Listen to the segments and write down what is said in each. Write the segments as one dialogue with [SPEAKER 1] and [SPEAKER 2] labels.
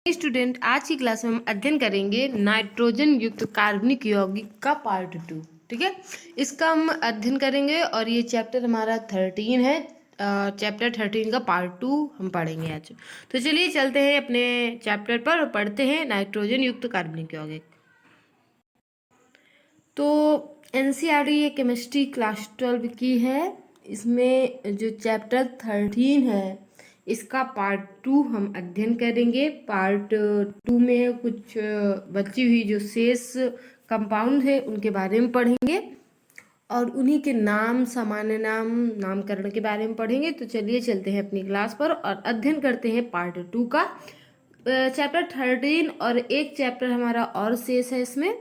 [SPEAKER 1] Student, आज की class में हम अध्ययन करेंगे नाइट्रोजन युक्त कार्बनिक यौगिक का पार्ट 2। ठीक है, इसका हम अध्ययन करेंगे और ये चैप्टर हमारा 13 है। चैप्टर 13 का पार्ट 2 हम पढ़ेंगे आज। तो चलिए चलते हैं अपने चैप्टर पर और पढ़ते हैं नाइट्रोजन युक्त कार्बनिक यौगिक। तो एनसीईआरटी ये केमिस्ट्री क्लास 12 की है। इसमें जो चैप्टर 13 है इसका पार्ट 2 हम अध्ययन करेंगे। पार्ट 2 में कुछ बची हुई जो शेष कंपाउंड है उनके बारे में पढ़ेंगे और उन्हीं के नाम, सामान्य नाम, नामकरण के बारे में पढ़ेंगे। तो चलिए चलते हैं अपनी क्लास पर और अध्ययन करते हैं पार्ट 2 का चैप्टर 13। और एक चैप्टर हमारा और शेष है इसमें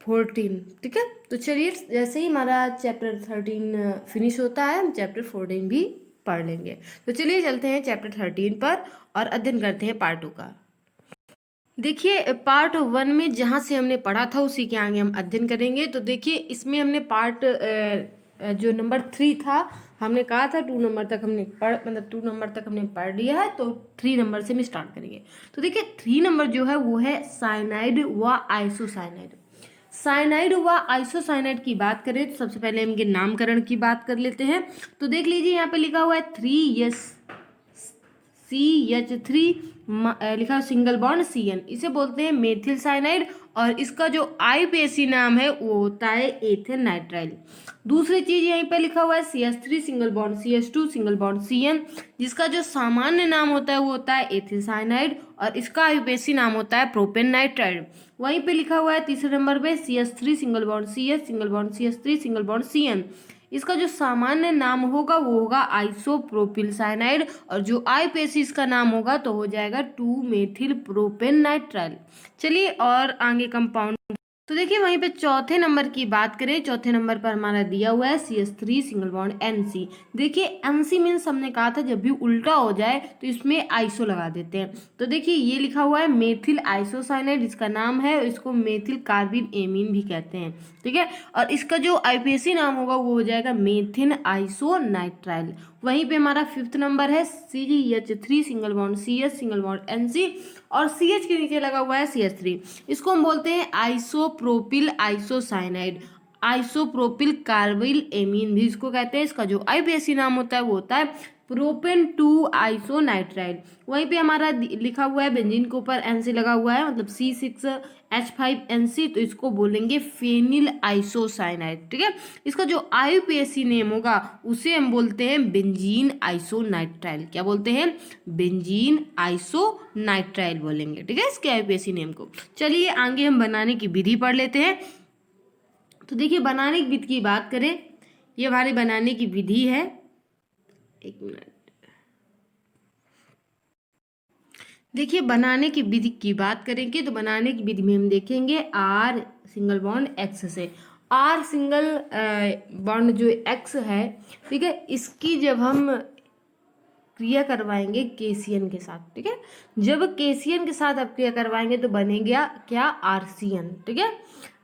[SPEAKER 1] 14। ठीक है, तो चलिए जैसे ही हमारा चैप्टर 13 फिनिश होता है हम चैप्टर 14 भी पढ़ लेंगे। तो चलिए चलते हैं चैप्टर 13 पर और अध्ययन करते हैं पार्ट 2 का। देखिए, पार्ट 1 में जहाँ से हमने पढ़ा था उसी के आगे हम अध्ययन करेंगे। तो देखिए, इसमें हमने पार्ट जो नंबर 3 था, हमने कहा था 2 नंबर तक हमने 2 नंबर तक हमने पढ़ लिया है। तो 3 नंबर से हम स्टार्ट करेंगे। तो देखिए 3 नंबर जो है वो है साइनाइड व आइसोसाइनाइड। साइनाइड व आइसोसाइनाइड की बात करें तो सबसे पहले इनके नामकरण की बात कर लेते हैं। तो देख लीजिए, यहाँ पे लिखा हुआ है 3CH3 लिखा है सिंगल बॉन्ड CN, इसे बोलते हैं मेथिल साइनाइड। और इसका जो आईपीएसी नाम है वो होता है एथिल नाइट्राइल। दूसरी चीज यहीं पे लिखा हुआ है CH3 single bond CH2 single bond CN, जिसका जो सामान्य नाम होता है वो होता है एथिल साइनाइड और इसका आईपीएसी नाम होता है प्रोपेन नाइट्राइड। वहीं पे लिखा हुआ है तीसरे नंबर पे CH3 single bond CH single bond CH3 single bond CN, इसका जो सामान्य नाम होगा वो होगा आइसोप्रोपिल साइनाइड और जो आईपीएसी इसका नाम होगा तो हो जाएगा 2 मेथिल प्रोपेन नाइट्राइल। चलिए और आगे कंपाउंड। तो देखिए वहीं पे चौथे नंबर की बात करें, चौथे नंबर पर हमारा दिया हुआ है CH3 सिंगल बॉन्ड NC। देखिए NC मीन्स हमने कहा था जब भी उल्टा हो जाए तो इसमें आइसो लगा देते हैं। तो देखिए ये लिखा हुआ है मेथिल आइसोसाइनाइड, इसका नाम है, इसको मेथिल कार्बिन एमीन भी कहते हैं। ठीक है, और इसका जो आईपीएसी नाम होगा वो हो जाएगा मेथिन आइसोनाइट्राइल। वहीं पे हमारा 5th नंबर है CH3 single bond CH single bond NC और CH के नीचे लगा हुआ है CH3, इसको हम बोलते हैं isopropyl isocyanide. Isopropyl carbyl amine भी इसको कहते हैं। इसका जो आईपीएसी नाम होता है वो होता है प्रोपेन 2 आइसोनाइट्राइल। वहीं पे हमारा लिखा हुआ है बेंजीन के ऊपर NC लगा हुआ है, मतलब C6H5NC, तो इसको बोलेंगे फेनिल आइसोसाइनाइड। ठीक है, इसका जो आईपीएसी नेम होगा उसे हम बोलते हैं बेंजीन आइसोनाइट्राइल। क्या बोलते हैं? बेंजीन आइसोनाइट्राइल बोलेंगे। ठीक है, इसके आईपीएसी नेम को। चलिए आगे हम बनाने की विधि पढ़ लेते हैं। तो देखिए बनाने की विधि की बात करें, ये हमारी बनाने की विधि है। एक मिनट, देखिए बनाने की विधि की बात करेंगे तो बनाने की विधि में हम देखेंगे R सिंगल बॉन्ड X से। R सिंगल बॉन्ड जो X है, ठीक है, इसकी जब हम क्रिया करवाएंगे KCN के साथ, ठीक है, जब KCN के साथ आप क्रिया करवाएंगे तो बनेगा क्या? RCN। ठीक है,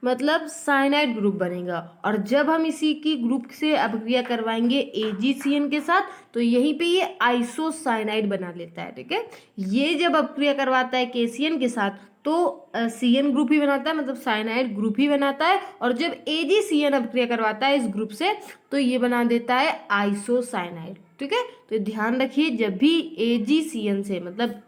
[SPEAKER 1] मतलब साइनाइड ग्रुप बनेगा। और जब हम इसी की ग्रुप से अब क्रिया करवाएंगे AgCN के साथ तो यहीं पे ये आइसोसाइनाइड बना लेता है। ठीक है, ये जब अब क्रिया करवाता है KCN के साथ तो CN ग्रुप ही बनाता है, मतलब साइनाइड ग्रुप ही बनाता है। और जब AgCN अब क्रिया करवाता है इस ग्रुप से तो ये बना देता है आइसोसाइनाइड। ठीक है, तो ध्यान रखिए जब भी AgCN से, मतलब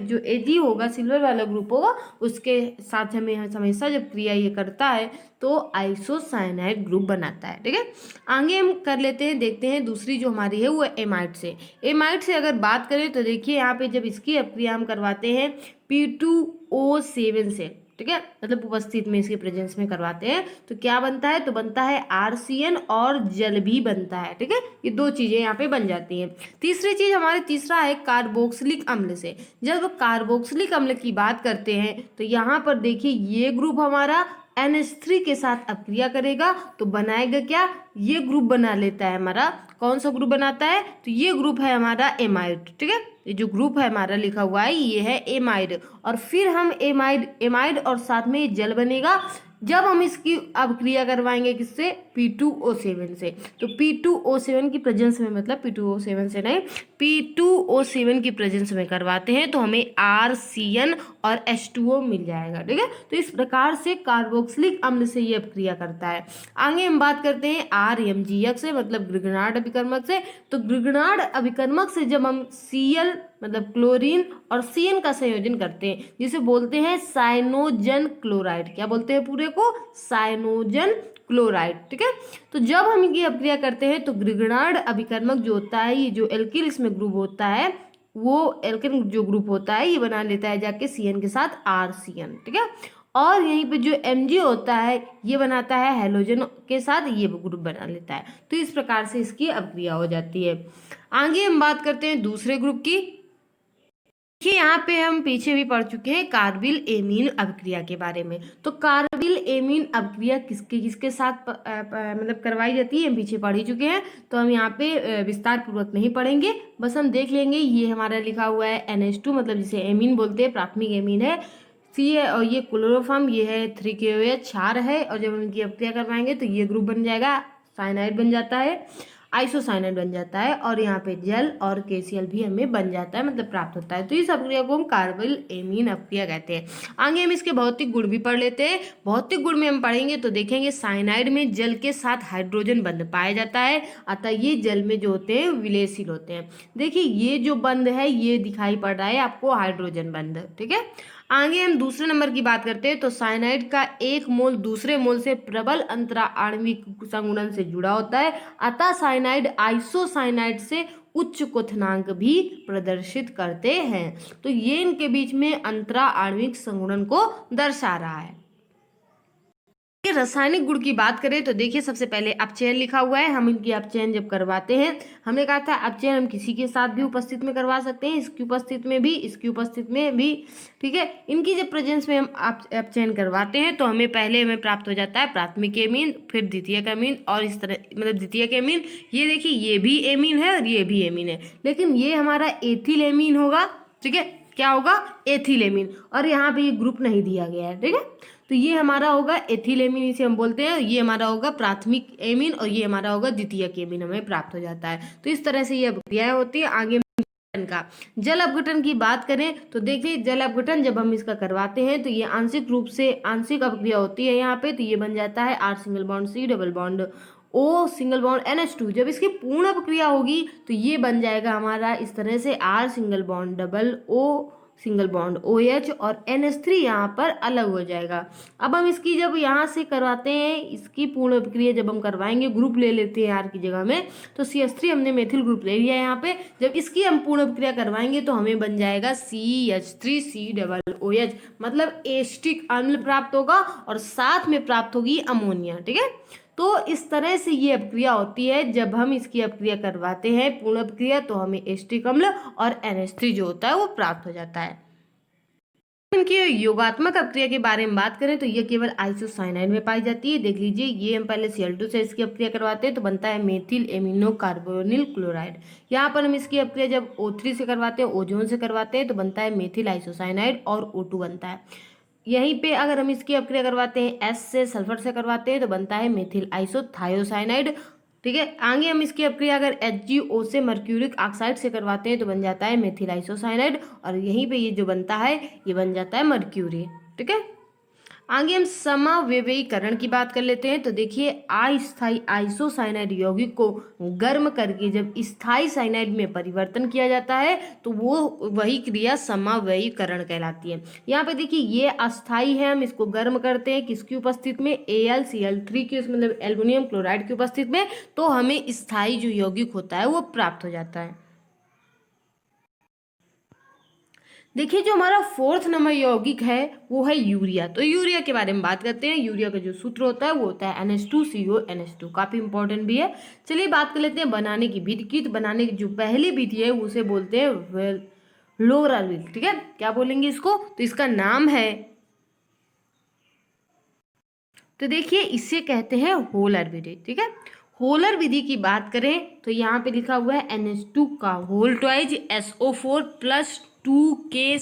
[SPEAKER 1] जो Ag होगा, सिल्वर वाला ग्रुप होगा, उसके साथ हमें हमेशा जब क्रिया ये करता है तो आइसोसाइनाइड ग्रुप बनाता है। ठीक है, आगे हम कर लेते हैं, देखते हैं दूसरी जो हमारी है वो एमाइड से। एमाइड से अगर बात करें तो देखिए यहाँ पे जब इसकी अपक्रिया हम करवाते हैं P2O7 से, ठीक है, मतलब उपस्थित में इसके प्रेजेंस में करवाते हैं तो क्या बनता है? तो बनता है RCN और जल भी बनता है। ठीक है, ये दो चीजें यहाँ पे बन जाती हैं। तीसरी चीज हमारे तीसरा है कार्बोक्सिलिक अम्ल से। जब कार्बोक्सिलिक अम्ल की बात करते हैं तो यहाँ पर देखिए ये ग्रुप हमारा NH3 के साथ अपक्रिया करेगा तो बनाएगा क्या? ये ग्रुप बना लेता है हमारा, कौन सा ग्रुप बनाता है? तो ये ग्रुप है हमारा एमाइड। ठीक है, ये जो ग्रुप है हमारा लिखा हुआ है ये है एमाइड। और फिर हम एमाइड और साथ में जल बनेगा जब हम इसकी अपक्रिया करवाएंगे किससे, P2O7 से, तो P2O7 की प्रेजेंस में, मतलब P2O7 से नहीं, P2O7 की प्रेजेंस में करवाते हैं तो हमें RCN और H2O मिल जाएगा। ठीक है, तो इस प्रकार से कार्बोक्सिलिक अम्ल से ये अपक्रिया करता है। आगे हम बात करते हैं RMGX से, मतलब ग्रिगनार्ड अभिकर्मक से। तो ग्रिगनार्ड अभिकर्मक से जब हम Cl मतलब क्लोरीन और CN का संयोजन करते हैं, जिसे बोलते हैं साइनोजन क्लोराइड। क्या बोलते हैं पूरे को, साइनोजन क्लोराइड। ठीक है, तो जब हम इनकी अपक्रिया करते हैं तो ग्रिगनार्ड अभिकर्मक जो होता है, ये जो एल्किल इसमें ग्रुप होता है, वो एल्किल जो ग्रुप होता है ये बना लेता है जाके CN के साथ RCN। ठीक है, और यहीं पे जो Mg होता है ये बनाता है हेलोजन के साथ, ये ग्रुप बना लेता है। तो इस प्रकार से इसकी अपक्रिया हो जाती है। आगे हम बात करते हैं दूसरे ग्रुप की। देखिए यहाँ पे हम पीछे भी पढ़ चुके हैं कार्बिल एमीन अपक्रिया के बारे में। तो कार्बिल एमीन अपक्रिया किसके किसके साथ मतलब करवाई जाती है, हम पीछे पढ़ ही चुके हैं, तो हम यहाँ पे विस्तार पूर्वक नहीं पढ़ेंगे, बस हम देख लेंगे। ये हमारा लिखा हुआ है NH2, मतलब जिसे एमीन बोलते हैं, प्राथमिक एमीन है। सी है और ये क्लोरोफॉर्म, ये है 3KOH क्षार है, और जब हम इनकी अपक्रिया करवाएंगे तो ये ग्रुप बन जाएगा, साइनाइड बन जाता है, आइसोसाइनाइड बन जाता है, और यहाँ पे जल और KCl भी हमें बन जाता है, मतलब प्राप्त होता है। तो इस अपक्रिया को हम कार्बिल एमीन अपक्रिया कहते हैं। आगे हम इसके भौतिक गुण भी पढ़ लेते हैं। भौतिक गुण में हम पढ़ेंगे तो देखेंगे साइनाइड में जल के साथ हाइड्रोजन बंध पाया जाता है, अतः ये जल में जो होते हैं विलेयशील होते हैं। देखिए ये जो बंध है ये दिखाई पड़ रहा है आपको, हाइड्रोजन बंध। ठीक है, आगे हम दूसरे नंबर की बात करते हैं। तो साइनाइड का एक मोल दूसरे मोल से प्रबल अंतरा आणविक संगुणन से जुड़ा होता है, अतः साइनाइड आइसोसाइनाइड से उच्च क्वथनांक भी प्रदर्शित करते हैं। तो ये इनके बीच में अंतरा आणविक संगुणन को दर्शा रहा है। रासायनिक गुण की बात करें तो देखिए सबसे पहले अपचयन लिखा हुआ है। हम इनकी अपचयन जब करवाते हैं, हमने कहा था अपचयन हम किसी के साथ भी उपस्थित में करवा सकते हैं, इसकी उपस्थित में भी, इसकी उपस्थित में भी। ठीक है, इनकी जब प्रेजेंस में हम अपचयन करवाते हैं तो हमें प्राप्त हो जाता है प्राथमिक एमीन, फिर द्वितीयक एमीन, और इस तरह मतलब द्वितीयक एमीन। ये देखिए ये भी एमीन है और ये भी एमीन है, लेकिन ये हमारा एथिल एमीन होगा। ठीक है, क्या होगा, एथिल एमीन, और यहाँ पे ये ग्रुप नहीं दिया गया है। ठीक है, तो ये हमारा होगा एथिल एमीन, इसे हम बोलते हैं, ये हमारा होगा प्राथमिक एमीन, और ये हमारा होगा द्वितीयक एमीन, हमें प्राप्त हो जाता है। तो इस तरह से ये अपक्रियाएं होती है। आगे का जल अपघटन की बात करें तो देखिए जल अपघटन जब हम इसका करवाते हैं तो ये आंशिक रूप से आंशिक अपक्रिया होती है यहाँ पे, तो ये बन जाता है R single bond C double bond O single bond NH2। जब इसकी पूर्ण अपक्रिया होगी तो ये बन जाएगा हमारा इस तरह से R single bond double O single bond OH, और NH3 यहाँ पर अलग हो जाएगा। अब हम इसकी जब यहाँ से करवाते हैं, इसकी पूर्ण अपक्रिया जब हम करवाएंगे, ग्रुप ले लेते हैं R की जगह में, तो CH3 हमने मेथिल ग्रुप ले लिया है यहाँ पे। जब इसकी हम पूर्ण अपक्रिया करवाएंगे तो हमें बन जाएगा CH3C डबल OH, मतलब एस्टिक अम्ल प्राप्त होगा और साथ में प्राप्त होगी अमोनिया। ठीक है, तो इस तरह से ये अपक्रिया होती है। जब हम इसकी अपक्रिया करवाते हैं पूर्ण अपक्रिया तो हमें एस्टिक अम्ल और NH3 जो होता है वो प्राप्त हो जाता है। इनकी योगात्मक अपक्रिया के बारे में बात करें तो ये केवल आइसोसाइनाइड में पाई जाती है। देख लीजिए ये हम पहले Cl2 से इसकी अपक्रिया करवाते हैं तो बनता है मेथिल एमिनो कार्बोनिल क्लोराइड। यहाँ पर हम इसकी अपक्रिया जब O3 से करवाते हैं, ओजोन से करवाते हैं, तो बनता है मेथिल आइसोसाइनाइड और O2 बनता है। यहीं पे अगर हम इसकी अपक्रिया करवाते हैं S से, सल्फर से करवाते हैं, तो बनता है मेथिल आइसोथायोसाइनाइड। ठीक है, आगे हम इसकी अपक्रिया अगर HgO से मर्क्यूरिक ऑक्साइड से करवाते हैं तो बन जाता है मेथिल आइसोसाइनाइड, और यहीं पे ये जो बनता है ये बन जाता है मर्क्यूरी। ठीक है, आगे हम समावयवीकरण की बात कर लेते हैं। तो देखिए अस्थायी आइसोसाइनाइड यौगिक को गर्म करके जब स्थायी साइनाइड में परिवर्तन किया जाता है तो वो वही क्रिया समावयवीकरण कहलाती है। यहाँ पे देखिए ये अस्थायी है, हम इसको गर्म करते हैं किसकी उपस्थित में, AlCl3 की, मतलब एल्युमिनियम क्लोराइड की उपस्थित में, तो हमें स्थायी जो यौगिक होता है वो प्राप्त हो जाता है। देखिए जो हमारा फोर्थ नंबर यौगिक है वो है यूरिया। तो यूरिया के बारे में बात करते हैं। यूरिया का जो सूत्र होता है वो होता है NH2CO NH2, काफी इंपॉर्टेंट भी है। चलिए बात कर लेते हैं बनाने की विधि की। तो बनाने की जो पहली विधि है उसे बोलते हैं लोरल विधि। ठीक है, क्या बोलेंगे इसको, तो इसका नाम है, तो देखिए इसे कहते हैं होलर विधि। ठीक है, होलर विधि की बात करें तो यहाँ पे लिखा हुआ है NH2 का whole twice SO4 plus 2K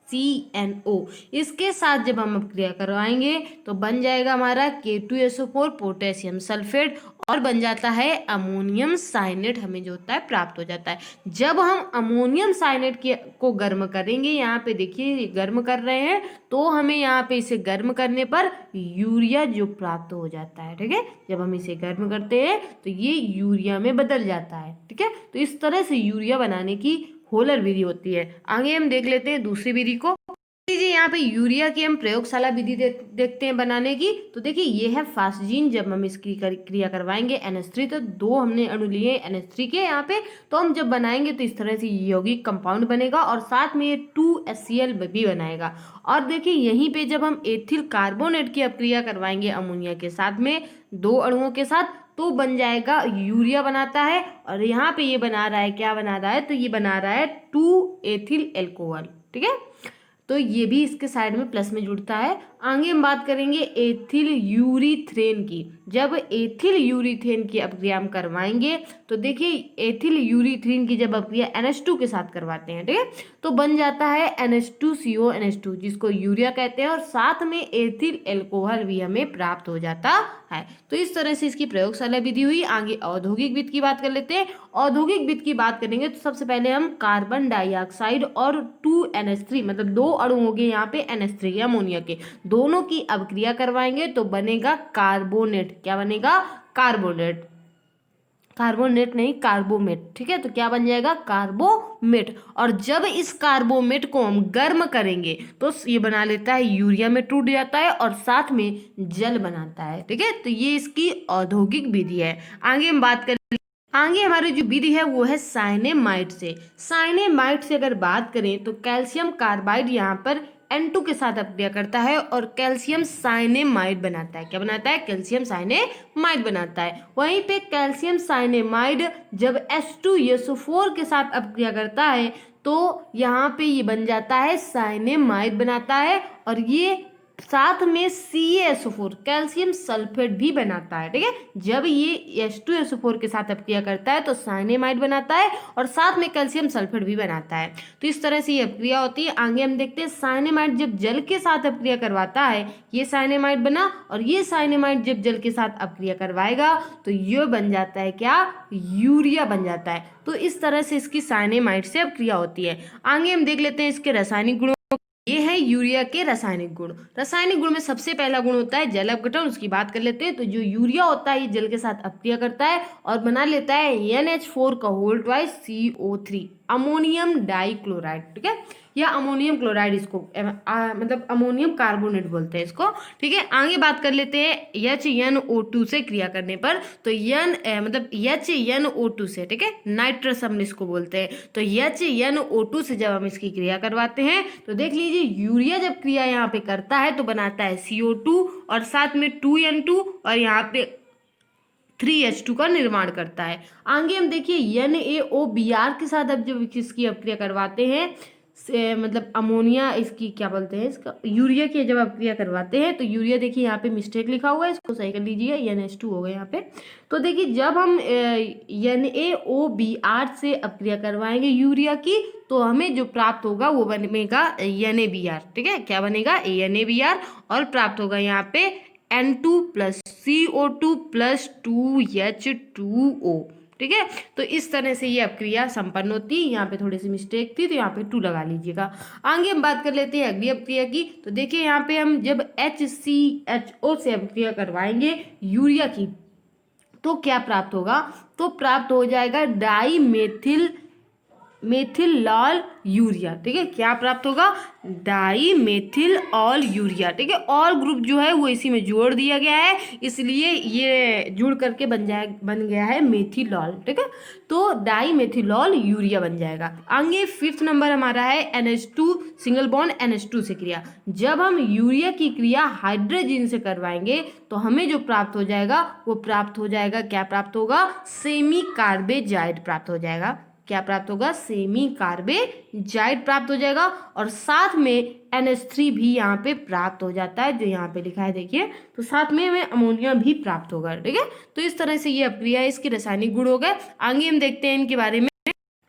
[SPEAKER 1] CnO। इसके साथ जब हम अपक्रिया करवाएंगे तो बन जाएगा हमारा K2SO4 पोटेशियम सल्फेट और बन जाता है अमोनियम साइनेट, हमें जो होता है प्राप्त हो जाता है। जब हम अमोनियम साइनेट को गर्म करेंगे, यहाँ पे देखिए गर्म कर रहे हैं, तो हमें यहाँ पे इसे गर्म करने पर यूरिया जो प्राप्त हो जाता है। ठीक है, जब हम इसे गर्म करते हैं तो ये यूरिया में बदल जाता है। ठीक है, तो इस तरह से यूरिया बनाने की होलर विधि होती है। आगे हम देख लेते हैं दूसरी विधि को। लीजिए यहाँ पे यूरिया की हम प्रयोगशाला विधि देखते हैं बनाने की। तो देखिए ये है फास्जीन। जब हम इसकी क्रिया करवाएंगे NH3, तो दो हमने अणु लिए NH3 के यहाँ पे, तो हम जब बनाएंगे तो इस तरह से यौगिक कंपाउंड बनेगा और साथ में ये 2HCl भी बनाएगा। और देखिए यहीं पे जब हम एथिल कार्बोनेट की अपक्रिया करवाएंगे अमोनिया के साथ में, दो अणुओं के साथ, तो बन जाएगा यूरिया बनाता है। और यहाँ पे ये बना रहा है, क्या बना रहा है, तो ये बना रहा है 2 एथिल एल्कोहल। ठीक है, तो ये भी इसके साइड में प्लस में जुड़ता है। आगे हम बात करेंगे एथिल यूरीथ्रेन की। जब एथिल यूरीथ्रेन की अपक्रिया हम करवाएंगे तो देखिए एथिल यूरीथ्रेन की जब अपक्रिया NH2 के साथ करवाते हैं, ठीक है, तो बन जाता है NH2CO NH2, जिसको यूरिया कहते हैं, और साथ में एथिल एल्कोहल भी हमें प्राप्त हो जाता है। तो इस तरह से इसकी प्रयोगशाला विधि हुई। आगे औद्योगिक विधि की बात कर लेते हैं। औद्योगिक विधि की बात करेंगे तो सबसे पहले हम कार्बन डाइऑक्साइड और 2NH3, मतलब दो अणु हो गए यहाँ पे NH3 अमोनिया के, दोनों की अपक्रिया करवाएंगे तो बनेगा कार्बोनेट। क्या बनेगा, कार्बोनेट, कार्बोनेट नहीं कार्बोमेट। ठीक है, तो क्या बन जाएगा, कार्बोमेट। और जब इस कार्बोमेट को हम गर्म करेंगे तो ये बना लेता है यूरिया में टूट जाता है और साथ में जल बनाता है। ठीक है, तो ये इसकी औद्योगिक विधि है। आगे हम बात करें, आगे हमारी जो विधि है वो है साइनेमाइड से। साइनेमाइड से अगर बात करें तो कैल्शियम कार्बाइड यहाँ पर N2 के साथ अपक्रिया करता है और कैल्शियम साइनेमाइड बनाता है। क्या बनाता है, कैल्शियम साइनेमाइड बनाता है। वहीं पे कैल्शियम साइनेमाइड जब H2SO4 के साथ अपक्रिया करता है तो यहाँ पे ये बन जाता है साइनेमाइड बनाता है, और ये साथ में CaSO4 कैल्शियम सल्फेट भी बनाता है। ठीक है, जब ये H2SO4 के साथ अपक्रिया करता है तो साइनेमाइड बनाता है और साथ में कैल्शियम सल्फेट भी बनाता है। तो इस तरह से ये अपक्रिया होती है। आगे हम देखते हैं साइनेमाइड जब जल के साथ अपक्रिया करवाता है, ये साइनेमाइड बना, और ये साइनेमाइड जब जल के साथ अपक्रिया करवाएगा तो ये बन जाता है क्या, यूरिया बन जाता है। तो इस तरह से इसकी साइनेमाइड से अपक्रिया होती है। आगे हम देख लेते हैं इसके रासायनिक गुणों। ये है यूरिया के रासायनिक गुण। रासायनिक गुण में सबसे पहला गुण होता है जल अपघटन, उसकी बात कर लेते हैं। तो जो यूरिया होता है ये जल के साथ अपक्रिया करता है और बना लेता है NH4 का whole twice CO3 ammonium dichloride. ठीक है, या अमोनियम क्लोराइड इसको मतलब अमोनियम कार्बोनेट बोलते हैं इसको। ठीक है, आगे बात कर लेते हैं HNO2 से क्रिया करने पर। तो मतलब HNO2 से, ठीक है, नाइट्रस हम इसको बोलते हैं। तो HNO2 से जब हम इसकी क्रिया करवाते हैं तो देख लीजिए यूरिया जब क्रिया यहाँ पे करता है तो बनाता है CO2 और साथ में 2N2 और यहाँ पे 3H2 का निर्माण करता है। आगे हम देखिए NaOBr के साथ अब जब इसकी अपक्रिया करवाते हैं, मतलब अमोनिया इसकी क्या बोलते हैं, इसका यूरिया की जब अपक्रिया करवाते हैं तो यूरिया देखिए यहाँ पे मिस्टेक लिखा हुआ है, इसको सही कर लीजिए, NH2 हो गया यहाँ पे। तो देखिए जब हम NaOBr से अपक्रिया करवाएंगे यूरिया की तो हमें जो प्राप्त होगा वो बनेगा NaBr। ठीक है, क्या बनेगा, NaBr, और प्राप्त होगा यहाँ पे N2 plus CO2 plus 2H2O। ठीक है, तो इस तरह से ये अपक्रिया संपन्न होती है। यहाँ पे थोड़ी सी मिस्टेक थी तो यहाँ पे 2 लगा लीजिएगा। आगे हम बात कर लेते हैं अगली अपक्रिया की। तो देखिए यहाँ पे हम जब HCHO से अपक्रिया करवाएंगे यूरिया की तो क्या प्राप्त होगा, तो प्राप्त हो जाएगा डाई मेथिलॉल यूरिया। ठीक है, क्या प्राप्त होगा, डाई मेथिल ऑल यूरिया। ठीक है, ऑल ग्रुप जो है वो इसी में जोड़ दिया गया है, इसलिए ये जुड़ करके बन गया है मेथिलॉल। ठीक है, तो डाई मेथिलॉल यूरिया बन जाएगा। आगे 5th नंबर हमारा है NH2 सिंगल बॉन्ड NH2 से क्रिया। जब हम यूरिया की क्रिया हाइड्रोजन से करवाएंगे तो हमें जो प्राप्त हो जाएगा वो प्राप्त हो जाएगा, क्या प्राप्त होगा, सेमी कार्बेजाइड प्राप्त हो जाएगा। क्या प्राप्त होगा, सेमी कार्बेजाइड प्राप्त हो जाएगा, और साथ में NH3 भी यहाँ पे प्राप्त हो जाता है, जो यहाँ पे लिखा है देखिए। तो साथ में हमें अमोनिया भी प्राप्त होगा। ठीक है, तो इस तरह से ये अपक्रिया इसके रासायनिक गुण हो गए। आगे हम देखते हैं इनके बारे में।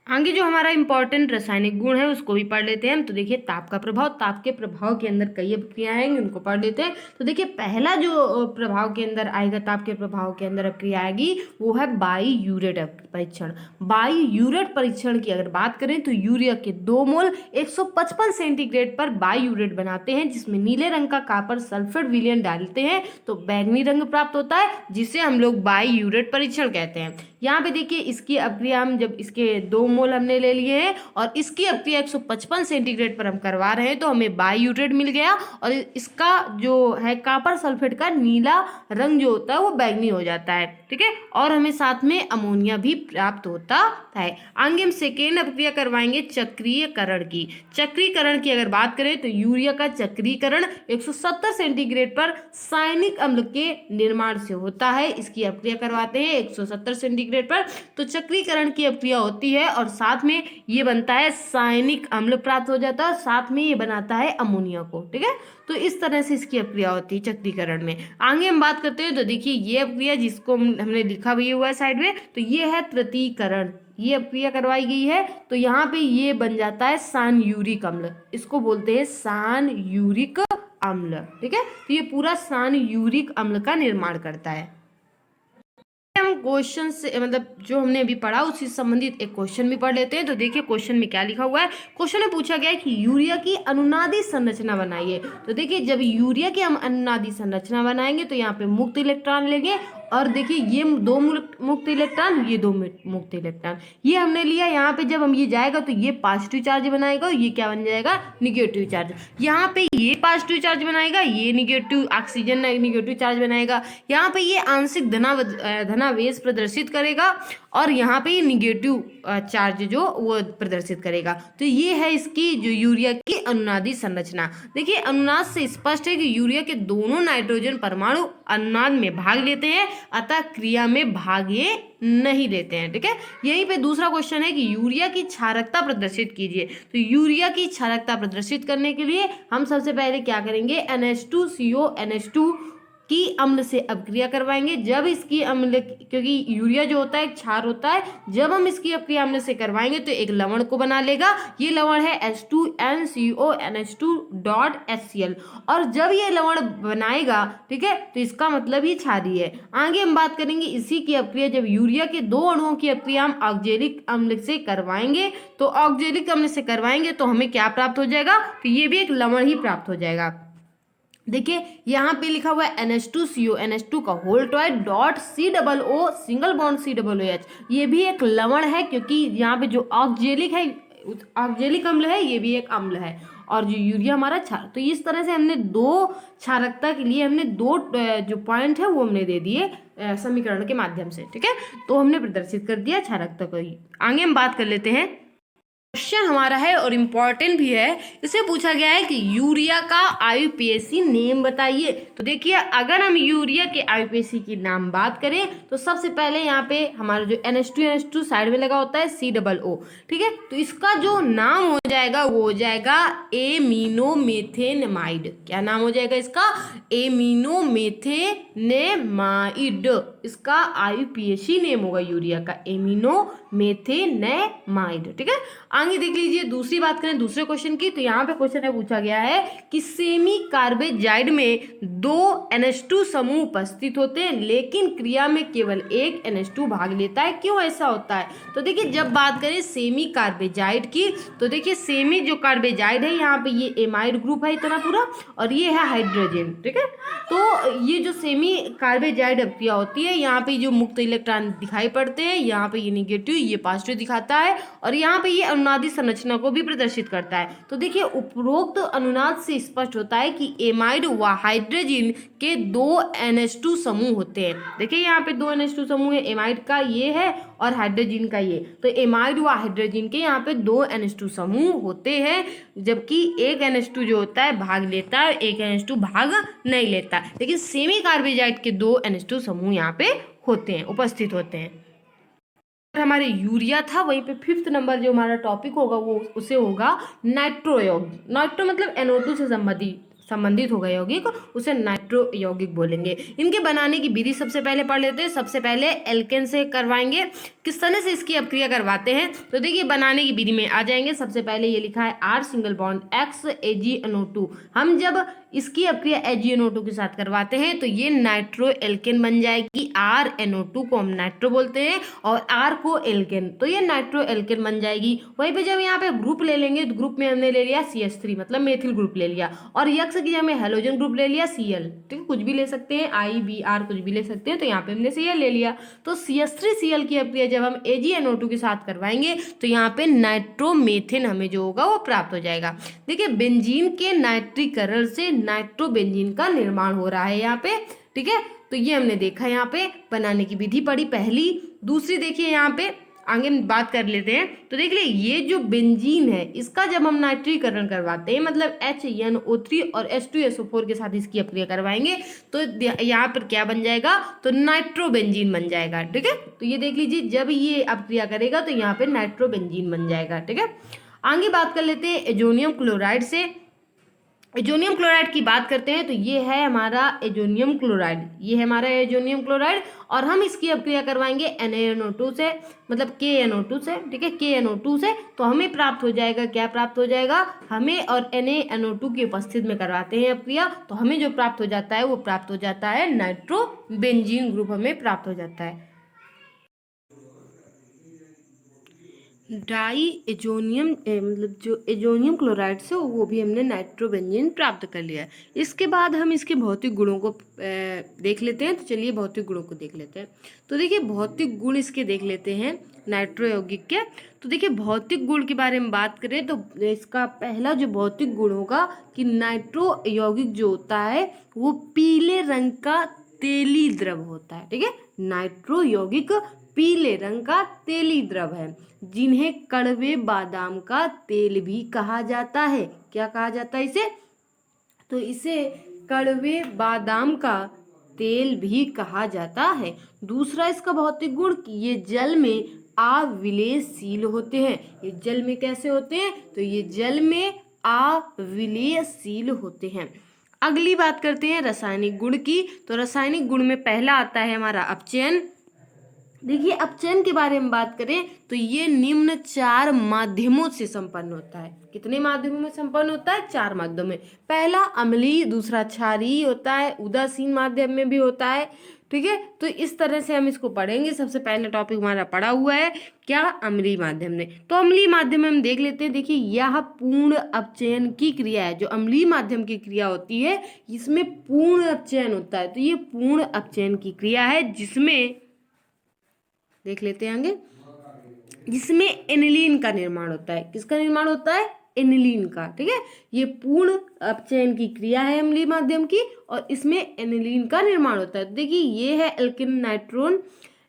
[SPEAKER 1] आगे जो हमारा इंपॉर्टेंट रासायनिक गुण है उसको भी पढ़ लेते हैं हम। तो देखिए ताप का प्रभाव, ताप के प्रभाव के अंदर कई अपक्रियाएं आएंगी, उनको पढ़ लेते हैं। तो देखिए पहला जो प्रभाव के अंदर आएगा, ताप के प्रभाव के अंदर अपक्रिया आएगी, वो है बाईयूरेट परीक्षण। बाईयूरेट परीक्षण की अगर बात करें तो यूरिया के 2 मोल 155 सेंटीग्रेड पर बाईयूरेट बनाते हैं, जिसमें नीले रंग का कॉपर सल्फेट विलयन डालते हैं तो बैंगनी रंग प्राप्त होता है, जिसे हम लोग बाईयूरेट परीक्षण कहते हैं। यहाँ पे देखिए इसकी अपक्रिया हम जब इसके 2 मोल हमने ले लिए हैं और इसकी अपक्रिया 155 सेंटीग्रेड पर हम करवा रहे हैं तो हमें बाईयूरेट मिल गया, और इसका जो है कॉपर सल्फेट का नीला रंग जो होता है वो बैंगनी हो जाता है, ठीक है, और हमें साथ में अमोनिया भी प्राप्त होता है। आगे हम सेकेंड अपक्रिया करवाएंगे चक्रीयकरण की। चक्रीकरण की अगर बात करें तो यूरिया का चक्रीकरण 170 सेंटीग्रेड पर सायनिक अम्ल के निर्माण से होता है। इसकी अपक्रिया करवाते हैं 170 सेंटीग्रेड पर, तो चक्रीकरण की अपक्रिया होती है और साथ में ये बनता है सायनिक अम्ल प्राप्त हो जाता है, और साथ में ये बनाता है अमोनिया को, ठीक है। तो इस तरह से इसकी अपक्रिया होती है चक्रीकरण में। आगे हम बात करते हैं तो देखिए ये अपक्रिया जिसको हमने लिखा भी हुआ है साइड में, तो ये है तृतीयकरण। ये अपक्रिया करवाई गई है तो यहाँ पे ये बन जाता है सानयूरिक अम्ल, इसको बोलते हैं सानयूरिक अम्ल, ठीक है। तो ये पूरा सानयूरिक अम्ल का निर्माण करता है। हम क्वेश्चन से मतलब जो हमने अभी पढ़ा उससे संबंधित एक क्वेश्चन भी पढ़ लेते हैं। तो देखिए क्वेश्चन में क्या लिखा हुआ है। क्वेश्चन में पूछा गया है कि यूरिया की अनुनादी संरचना बनाइए। तो देखिए जब यूरिया की हम अनुनादी संरचना बनाएंगे तो यहाँ पे मुक्त इलेक्ट्रॉन लेंगे, और देखिए ये 2 मुक्त इलेक्ट्रॉन, ये 2 मुक्त इलेक्ट्रॉन, ये हमने लिया। यहाँ पे जब हम ये जाएगा तो ये पॉजिटिव चार्ज बनाएगा, ये क्या बन जाएगा, निगेटिव चार्ज। यहाँ पे ये पॉजिटिव चार्ज बनाएगा, ये निगेटिव, ऑक्सीजन निगेटिव चार्ज बनाएगा। यहाँ पे ये आंशिक धनावेश प्रदर्शित करेगा, और यहाँ पे ये निगेटिव चार्ज जो वो प्रदर्शित करेगा। तो ये है इसकी जो यूरिया की अनुनादी संरचना। देखिए अनुनाद से स्पष्ट है कि यूरिया के दोनों नाइट्रोजन परमाणु अनुनाद में भाग लेते हैं, अतः क्रिया में भाग ये नहीं लेते हैं, ठीक है। यहीं पे दूसरा क्वेश्चन है कि यूरिया की क्षारकता प्रदर्शित कीजिए। तो यूरिया की क्षारकता प्रदर्शित करने के लिए हम सबसे पहले क्या करेंगे, NH2CO NH2 की अम्ल से अपक्रिया करवाएंगे। जब इसकी अम्ल, क्योंकि यूरिया जो होता है एक क्षार होता है, जब हम इसकी अपक्रिया अम्ल से करवाएंगे तो एक लवण को बना लेगा। ये लवण है H2NCO NH2.HCl, और जब ये लवण बनाएगा, ठीक है, तो इसका मतलब ये क्षारीय है। आगे हम बात करेंगे इसी की अपक्रिया जब यूरिया के 2 अणुओं की अपक्रिया हम ऑक्जेलिक अम्ल से करवाएंगे, तो ऑक्जेलिक अम्ल से करवाएंगे तो हमें क्या प्राप्त हो जाएगा, तो ये भी एक लवण ही प्राप्त हो जाएगा। देखिए यहाँ पे लिखा हुआ है NH2CO NH2 का होल टॉय डॉट COO सिंगल बॉन्ड COOH, ये भी एक लवण है, क्योंकि यहाँ पे जो ऑक्जेलिक है, ऑक्जेलिक अम्ल है, ये भी एक अम्ल है, और जो यूरिया हमारा क्षार। तो इस तरह से हमने 2 क्षारकता के लिए हमने 2 जो पॉइंट है वो हमने दे दिए समीकरण के माध्यम से, ठीक है। तो हमने प्रदर्शित कर दिया क्षारकता को। आगे हम बात कर लेते हैं। क्वेश्चन हमारा है और इम्पॉर्टेंट भी है। इसे पूछा गया है कि यूरिया का IUPAC नेम बताइए। तो देखिए अगर हम यूरिया के IUPAC की नाम बात करें तो सबसे पहले यहाँ पे हमारा जो NH2 साइड में लगा होता है COO, ठीक है। तो इसका जो नाम हो जाएगा वो हो जाएगा एमिनोमेथेनेमाइड। क्या नाम हो जाएगा इसका, एमिनोमेथेनेमाइड। इसका IUPAC नेम होगा यूरिया का एमिनोमेथेनेमाइड, ठीक है। आगे देख लीजिए दूसरी बात करें दूसरे क्वेश्चन की। तो यहाँ पे क्वेश्चन है पूछा गया है कि सेमी कार्बेजाइड में 2 NH2 समूह उपस्थित होते हैं, लेकिन क्रिया में केवल एक NH2 भाग लेता है, क्यों ऐसा होता है। तो देखिए जब बात करें सेमी कार्बेजाइड की, तो देखिए सेमी जो कार्बेजाइड है यहाँ पे ये एमाइड ग्रुप है इतना पूरा, और ये है हाइड्रोजन, ठीक है। तो ये जो सेमी कार्बेजाइड अपक्रिया होती है, यहाँ पे जो मुक्त इलेक्ट्रॉन दिखाई पड़ते हैं, यहाँ पे ये निगेटिव, ये पॉजिटिव दिखाता है, और यहाँ पे ये अनुनादी संरचना को भी प्रदर्शित करता है। तो देखिए उपरोक्त अनुनाद से स्पष्ट होता है कि एमाइड व हाइड्रोजन के 2 NH2 समूह होते हैं। देखिए यहाँ पे 2 NH2 समूह है, एमाइड का ये है और हाइड्रोजन का ये। तो एमाइड व हाइड्रोजन के यहाँ पे 2 NH2 समूह होते हैं, जबकि एक NH2 जो होता है भाग लेता है, एक NH2 भाग नहीं लेता। लेकिन सेमी कार्बेजाइड के 2 NH2 समूह यहाँ पे होते हैं, उपस्थित होते हैं। हमारे यूरिया था, वहीं पे 5th नंबर जो हमारा टॉपिक होगा वो उसे होगा नाइट्रो योग। नाइट्रो मतलब NO2 से संबंधित होगा यौगिक, उसे नाइट्रो यौगिक बोलेंगे। इनके बनाने की विधि सबसे पहले पढ़ लेते हैं। सबसे पहले एल्केन से करवाएंगे। किस तरह से इसकी अपक्रिया करवाते हैं, तो देखिए बनाने की विधि में आ जाएंगे। सबसे पहले ये लिखा है R single bond X AgNO2। हम जब इसकी अपक्रिया AgNO2 के साथ करवाते हैं तो ये नाइट्रो एल्केन बन जाएगी। RNO2 को हम नाइट्रो बोलते हैं और R को एल्केन, तो ये नाइट्रो एल्केन बन जाएगी। वहीं पे जब यहाँ पे ग्रुप ले लेंगे तो ग्रुप में हमने ले लिया CH3 मतलब मेथिल ग्रुप ले लिया, और यक्स की जगह हेलोजन ग्रुप ले लिया Cl। ठीक है, कुछ भी ले सकते हैं, IBr कुछ भी ले सकते हैं, तो यहाँ पे हमने Cl ले लिया। तो CH3Cl की अपक्रिया जब हम AgNO2 के साथ करवाएंगे तो यहाँ पे नाइट्रोमेथेन हमें जो होगा वो प्राप्त हो जाएगा। देखिए बेंजीन के नाइट्रीकरण से नाइट्रोबेंजीन का निर्माण हो रहा है यहाँ पे। ठीक है, तो ये हमने देखा यहाँ पे बनाने की विधि पढ़ी पहली। दूसरी देखिए यहाँ पे आगे बात कर लेते हैं। तो देख लिए ये जो बेंजीन है इसका जब हम नाइट्रीकरण करवाते हैं मतलब HNO3 और H2SO4 के साथ इसकी अपक्रिया करवाएंगे तो यहाँ पर क्या बन जाएगा, तो नाइट्रोबेंजीन बन जाएगा। ठीक है, तो ये देख लीजिए जब ये अपक्रिया करेगा तो यहाँ पे नाइट्रोबेंजीन बन जाएगा। ठीक है, आगे बात कर लेते हैं एजोनियम क्लोराइड से। एजोनियम क्लोराइड की बात करते हैं तो ये है हमारा एजोनियम क्लोराइड, ये है हमारा एजोनियम क्लोराइड, और हम इसकी अपक्रिया करवाएंगे NaNO2 से मतलब KNO2 से। ठीक है, KNO2 से, तो हमें प्राप्त हो जाएगा, क्या प्राप्त हो जाएगा हमें, और NaNO2 की उपस्थित में करवाते हैं अपक्रिया तो हमें जो प्राप्त हो जाता है वो प्राप्त हो जाता है नाइट्रोबेंजीन ग्रुप हमें प्राप्त हो जाता है। डाई एजोनियम मतलब जो एजोनियम क्लोराइड से वो भी हमने नाइट्रोबेंजीन प्राप्त कर लिया है। इसके बाद हम इसके भौतिक गुणों को देख लेते हैं। तो चलिए भौतिक गुणों को देख लेते हैं। तो देखिए भौतिक गुण इसके देख लेते हैं नाइट्रो यौगिक के। तो देखिए भौतिक गुण के बारे में बात करें तो इसका पहला जो भौतिक गुण होगा कि नाइट्रो यौगिक जो होता है वो पीले रंग का तेली द्रव होता है। ठीक है, नाइट्रो यौगिक पीले रंग का तेली द्रव है, जिन्हें कड़वे बादाम का तेल भी कहा जाता है। क्या कहा जाता है इसे, तो इसे कड़वे बादाम का तेल भी कहा जाता है। दूसरा इसका भौतिक गुण कि ये जल में अविलेयशील होते हैं। ये जल में कैसे होते हैं, तो ये जल में अविलेयशील होते हैं। अगली बात करते हैं रासायनिक गुण की। तो रासायनिक गुण में पहला आता है हमारा अपचयन। देखिए अपचयन के बारे में बात करें तो ये निम्न 4 माध्यमों से संपन्न होता है। कितने माध्यमों में संपन्न होता है, 4 माध्यमों में। पहला अम्लीय, दूसरा क्षारीय होता है, उदासीन माध्यम में भी होता है। ठीक है, तो इस तरह से हम इसको पढ़ेंगे। सबसे पहला टॉपिक हमारा पढ़ा हुआ है क्या, अम्लीय माध्यम में। तो अम्लीय माध्यम में हम देख लेते हैं। देखिए यह पूर्ण अपचयन की क्रिया है। जो अम्लीय माध्यम की क्रिया होती है इसमें पूर्ण अपचयन होता है। तो ये पूर्ण अपचयन की क्रिया है जिसमें देख लेते हैं आगे, जिसमें एनिलीन का निर्माण होता है। किसका निर्माण होता है, एनिलीन का। ठीक है, ये पूर्ण अपचयन की क्रिया है अम्लीय माध्यम की और इसमें एनिलीन का निर्माण होता है। देखिए ये है एल्किन नाइट्रोन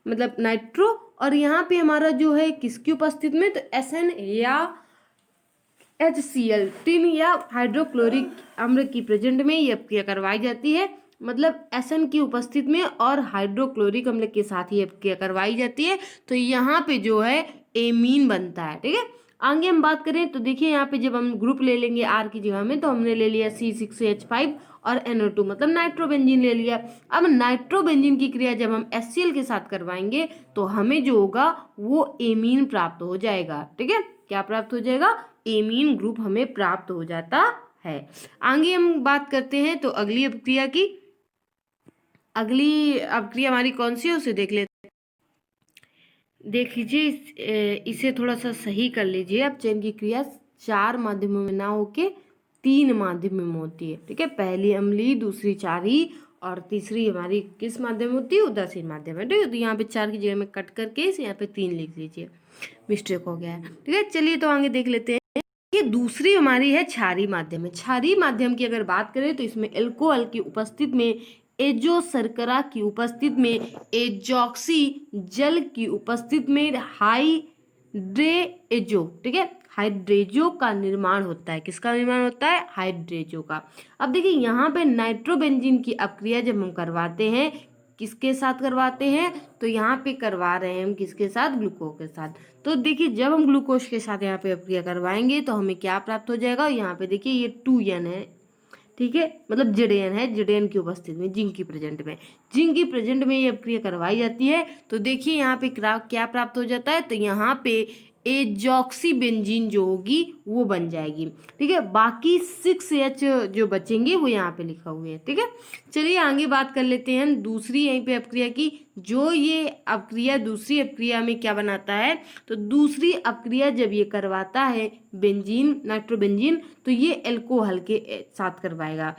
[SPEAKER 1] मतलब नाइट्रो, और यहाँ पे हमारा जो है किसकी उपस्थित में, तो SN या HCl 3 या हाइड्रोक्लोरिक अम्ल की प्रेजेंट में ये अपक्रिया करवाई जाती है। मतलब SN की उपस्थित में और हाइड्रोक्लोरिक अम्ल के साथ ही अपक्रिया करवाई जाती है। तो यहाँ पे जो है एमीन बनता है। ठीक है, आगे हम बात करें तो देखिए यहाँ पे जब हम ग्रुप ले लेंगे R की जगह में तो हमने ले लिया C6H5 और NO2 मतलब नाइट्रोबेंजीन ले लिया। अब नाइट्रोबेंजीन की क्रिया जब हम HCl के साथ करवाएंगे तो हमें जो होगा वो एमीन प्राप्त हो जाएगा। ठीक है, क्या प्राप्त हो जाएगा, एमीन ग्रुप हमें प्राप्त हो जाता है। आगे हम बात करते हैं तो अगली अपक्रिया की। अगली अपक्रिया हमारी कौन सी है उसे देख लेते हैं। देख लीजिए इसे थोड़ा सा सही कर लीजिए। अपचयन की क्रिया 4 माध्यमों में ना होके 3 माध्यमों में होती है। ठीक है, पहली अम्लीय, दूसरी क्षारीय और तीसरी हमारी किस माध्यम में होती है, उदासीन माध्यम है। ठीक है, तो यहाँ पे 4 की जगह में कट करके इसे यहाँ पे 3 लिख लीजिए, मिस्टेक हो गया है। ठीक है, चलिए तो आगे देख लेते हैं। ये दूसरी हमारी है क्षारीय माध्यम है। क्षारीय माध्यम की अगर बात करें तो इसमें एल्कोहल की उपस्थित में, एजो शर्करा की उपस्थित में, एजॉक्सी जल की उपस्थित में हाइड्रेजो, ठीक है, हाइड्रेजो का निर्माण होता है। किसका निर्माण होता है, हाइड्रेजो का। अब देखिए यहाँ पे नाइट्रोबेंजीन की अपक्रिया जब हम करवाते हैं किसके साथ करवाते हैं, तो यहाँ पे करवा रहे हैं हम किसके साथ, ग्लूकोज के साथ। तो देखिए जब हम ग्लूकोज के साथ यहाँ पे अपक्रिया करवाएंगे तो हमें क्या प्राप्त हो जाएगा, यहाँ पे देखिए ये 2N है। ठीक है, मतलब जेडेन है, जेडेन की उपस्थिति में, जिंक की प्रेजेंट में, जिंक की प्रेजेंट में ये अपक्रिया करवाई जाती है। तो देखिए यहाँ पे क्या प्राप्त हो जाता है, तो यहाँ पे एजॉक्सी बेंजीन जो होगी वो बन जाएगी। ठीक है, बाकी 6H जो बचेंगे वो यहाँ पे लिखा हुआ है। ठीक है, चलिए आगे बात कर लेते हैं हम दूसरी यहीं पे अपक्रिया की। जो ये अपक्रिया दूसरी अपक्रिया में क्या बनाता है, तो दूसरी अपक्रिया जब ये करवाता है बेंजीन, नाइट्रोबेंजीन, तो ये एल्कोहल के साथ करवाएगा।